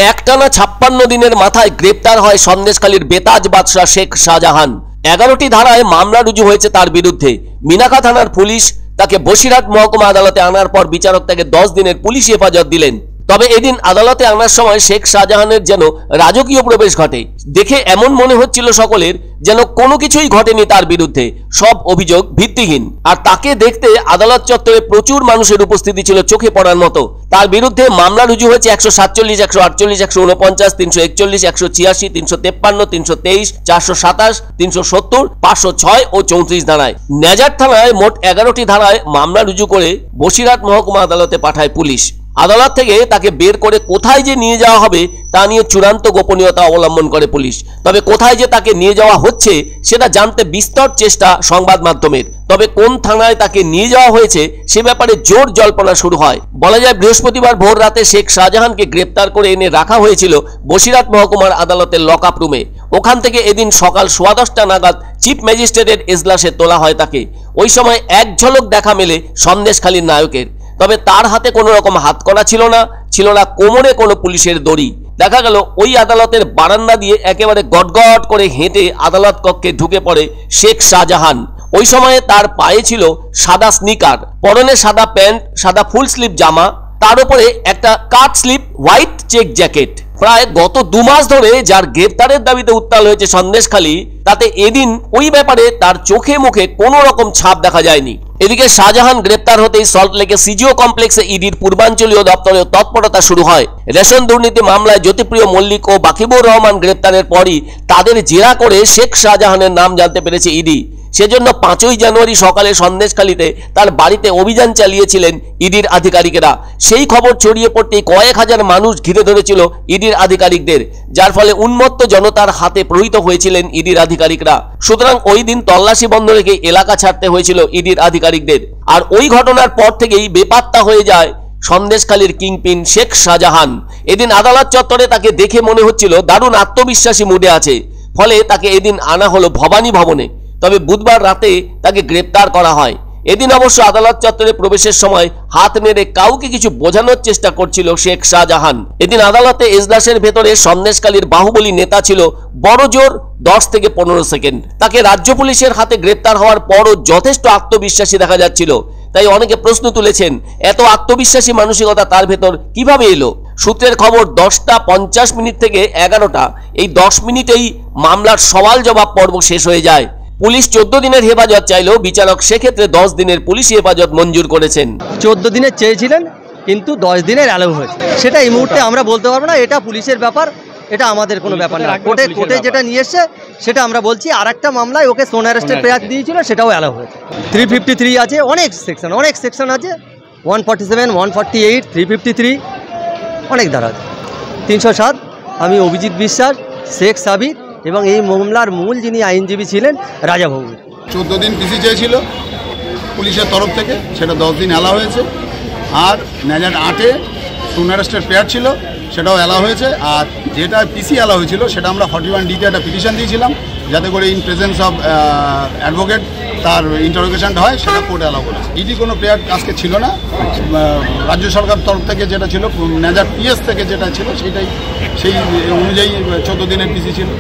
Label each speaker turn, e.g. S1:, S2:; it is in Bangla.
S1: একটানা 56 দিনের মাথায় গ্রেপ্তার হয় সন্দেশখালীর বেতাজ বাদশাহ শেখ শাহজাহান। 11টি ধারায় মামলা রুজু হয়েছে তার বিরুদ্ধে। মিনাখা থানার পুলিশ তাকে বসিরহাট মহকুমা আদালতে আনার পর বিচারক তাকে 10 দিনের পুলিশি হেফাজত দিলেন। তবে এদিন আদালতে আনার সময় শেখ শাহজাহানের যেন রাজকীয় প্রবেশ ঘটে। দেখে এমন মনে হচ্ছিল সকলের যেন কোনো কিছুই ঘটেনি তার বিরুদ্ধে, সব অভিযোগ ভিত্তিহীন। আর তাকে দেখতে আদালত চত্বরে প্রচুর মানুষের উপস্থিতি ছিল চোখে পড়ার মতো। তার বিরুদ্ধে মামলা রুজু হয়েছে 147, 148, 149, 341, 186, 353, 323, 427, 370, 506 ও 34 ধারায়। নেজার থানায় মোট 11টি ধারায় মামলা রুজু করে বসিরহাট মহকুমা আদালতে পাঠায় পুলিশ। আদালত থেকে তাকে বের করে কোথায় যে নিয়ে যাওয়া হবে তা নিয়ে চূড়ান্ত গোপনীয়তা অবলম্বন করে পুলিশ। তবে কোথায় যে তাকে নিয়ে যাওয়া হচ্ছে সেটা জানতে বিস্তর চেষ্টা সংবাদ মাধ্যমের। তবে কোন থানায় তাকে নিয়ে যাওয়া হয়েছে সে ব্যাপারে জোর জল্পনা শুরু হয়। বলা যায় বৃহস্পতিবার ভোর রাতে শেখ শাহজাহানকে গ্রেপ্তার করে এনে রাখা হয়েছিল বসিরহাট মহকুমার আদালতের লকআপ রুমে। ওখান থেকে এদিন সকাল 10:15 নাগাদ চিফ ম্যাজিস্ট্রেটের এজলাসে তোলা হয় তাকে। ওই সময় এক ঝলক দেখা মেলে সন্দেশখালীর নায়কের। তবে তার হাতে কোনো রকম হাতকড়া ছিল না কোমরে কোনো পুলিশের দড়ি। দেখা গেল ওই আদালতের বারান্দা দিয়ে একেবারে গটগট করে হেঁটে আদালত কক্ষে ঢুকে পড়ে শেখ শাহজাহান। ওই সময়ে তার পায়ে ছিল সাদা স্নিকার, পরনে সাদা প্যান্ট, সাদা ফুল স্লিভ জামা, তার উপরে একটা কাট স্লিভ হোয়াইট চেক জ্যাকেট। প্রায় গত 2 মাস ধরে যার গ্রেপ্তারের দাবিতে উত্তাল হয়েছে সন্দেশখালী, তাতে এদিন ওই ব্যাপারে তার চোখে মুখে কোনো রকম ছাপ দেখা যায়নি। এদিকে শাহজাহান গ্রেপ্তার হতেই সল্টলেকে সিজিও কমপ্লেক্সে ইডির পূর্বাঞ্চলীয় দপ্তরে তৎপরতা শুরু হয়। রেশন দুর্নীতি মামলায় জ্যোতিপ্রিয় মল্লিক ও বাকিবুর রহমান গ্রেপ্তারের পরই তাদের জেরা করে শেখ শাহজাহানের নাম জানতে পেরেছে ইডি। সেজন্য 5ই জানুয়ারি সকালে সন্দেশখালীতে তার বাড়িতে অভিযান চালিয়েছিলেন ইডির আধিকারিকেরা। সেই খবর ছড়িয়ে পড়তেই কয়েক হাজার মানুষ ঘিরে ধরেছিল ইডির আধিকারিকদের, যার ফলে উন্মত্ত জনতার হাতে প্রহৃত হয়েছিলেন ইডির আধিকারিকরা। সুতরাং ওই দিন তল্লাশি বন্ধ রেখে এলাকা ছাড়তে হয়েছিল ইডির আধিকারিকদের। আর ওই ঘটনার পর থেকেই বেপাত্তা হয়ে যায় সন্দেশখালীর কিংপিন শেখ শাহজাহান। এদিন আদালত চত্বরে তাকে দেখে মনে হচ্ছিল দারুণ আত্মবিশ্বাসী মুডে আছে, ফলে তাকে এদিন আনা হলো ভবানী ভবনে। তবে বুধবার রাতে তাকে গ্রেপ্তার করা হয়। এদিন অবশ্য আদালত চত্বরে প্রবেশের সময় হাত নেড়ে কাউকে কিছু বোঝানোর চেষ্টা করছিল শেখ শাহজাহান। এদিন আদালতে এজলাসের ভেতরে সন্দেশখালীর বাহুবলী নেতা ছিল বড় জোর 10 থেকে 15 সেকেন্ড। তাকে রাজ্য পুলিশের হাতে গ্রেপ্তার হওয়ার পরও যথেষ্ট আত্মবিশ্বাসী দেখা যাচ্ছিল। তাই অনেকে প্রশ্ন তুলেছেন এত আত্মবিশ্বাসী মানসিকতা তার ভেতর কিভাবে এলো। সূত্রের খবর 10:50 থেকে 11টা এই 10 মিনিটেই মামলার সওয়াল জবাব পর্ব শেষ হয়ে যায়। পুলিশ 14 দিনের হেফাজত চাইলেও বিচারক সেক্ষেত্রে 10 দিনের পুলিশি হেফাজত মঞ্জুর করেছেন।
S2: 14 দিনের চেয়েছিলেন কিন্তু 10 দিনের অ্যালাউ হয়েছে। সেটা এই মুহূর্তে আমরা বলতে পারবো না, এটা পুলিশের ব্যাপার, এটা আমাদের কোনো ব্যাপার না। কোর্টে যেটা নিয়ে এসছে সেটা আমরা বলছি। আর একটা মামলায় ওকে সোন অ্যারেস্টের পেয়ার দিয়েছিল, সেটাও অ্যালাউ হয়েছে। 353 আছে, অনেক সেকশন আছে, 147, 148, 353, অনেক ধারা আছে, 307। আমি অভিজিৎ বিশ্বাস, শেখ সাবির এবং এই মামলার মূল যিনি আইনজীবী ছিলেন রাজা ভৌমিক।
S3: 14 দিন পিসি চেয়েছিল পুলিশের তরফ থেকে, সেটা 10 দিন অ্যালাউ হয়েছে। আর নেজার 8-এ সোন অ্যারেস্টের পেয়ার ছিল, সেটাও অ্যালাউ হয়েছে। আর যেটা পিসি অ্যালাউ হয়েছিল সেটা আমরা 41D-তে একটা পিটিশন দিয়েছিলাম, যাতে করে ইন প্রেজেন্স অফ অ্যাডভোকেট তার ইন্টারোগেশনটা হয়, সেটা কোর্ট অ্যালাউ করেছে। ইডি কোনো পেয়ার আজকে ছিল না। রাজ্য সরকার তরফ থেকে যেটা ছিল, নেজার PS থেকে যেটা ছিল সেই অনুযায়ী 14 দিনের পিসি ছিল।